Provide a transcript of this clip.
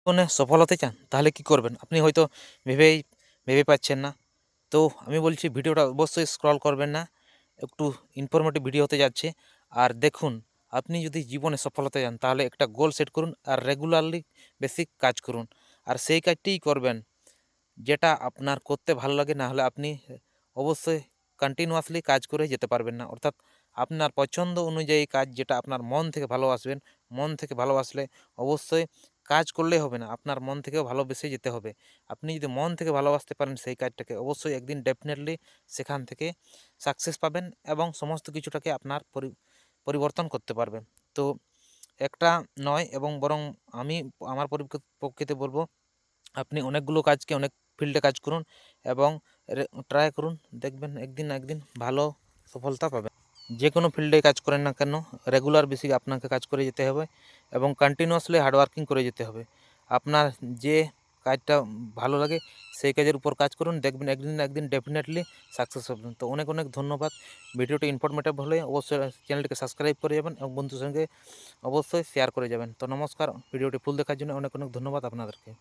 জীবনে সফল হতে চান তাহলে কি করবেন? আপনি হয়তো ভেবে পাচ্ছেন না। তো আমি বলছি ভিডিওটা অবশ্যই স্ক্রল করবেন না। একটু ইনফরমেটিভ ভিডিও হতে যাচ্ছে। আর দেখুন, আপনি যদি জীবনে সফল হতে চান তাহলে একটা গোল সেট করুন আর রেগুলারলি বেসিক কাজ করুন। আর সেই কাজটিই করবেন যেটা আপনার করতে ভালো লাগে, না হলে আপনি অবশ্যই কন্টিনিউয়াসলি কাজ করে যেতে পারবেন না। অর্থাৎ আপনার পছন্দ অনুযায়ী কাজ, যেটা আপনার মন থেকে ভালোবাসবেন। মন থেকে ভালোবাসলে অবশ্যই কাজ করলেই হবে না, আপনার মন থেকেও ভালোবেসে যেতে হবে। আপনি যদি মন থেকে ভালোবাসতে পারেন সেই কাজটাকে, অবশ্যই একদিন ডেফিনেটলি সেখান থেকে সাকসেস পাবেন এবং সমস্ত কিছুটাকে আপনার পরিবর্তন করতে পারবেন। তো একটা নয়, এবং বরং আমি আমার পরিপ্রেক্ষিতে বলবো, আপনি অনেকগুলো কাজকে অনেক ফিল্ডে কাজ করুন এবং ট্রাই করুন, দেখবেন একদিন না একদিন ভালো সফলতা পাবেন। যে কোনো ফিল্ডে কাজ করেন না কেন, রেগুলার বেসিকে আপনাকে কাজ করে যেতে হবে এবং কন্টিনিউয়াসলি হার্ডওয়ার্কিং করে যেতে হবে। আপনার যে কাজটা ভালো লাগে সেই কাজের উপর কাজ করুন, দেখবেন একদিন না একদিন ডেফিনেটলি সাকসেস হবেন। তো অনেক অনেক ধন্যবাদ। ভিডিওটি ইনফরমেটিভ হলে অবশ্যই চ্যানেলটিকে সাবস্ক্রাইব করে যাবেন এবং বন্ধুর সঙ্গে অবশ্যই শেয়ার করে যাবেন। তো নমস্কার, ভিডিওটি ফুল দেখার জন্য অনেক অনেক ধন্যবাদ আপনাদেরকে।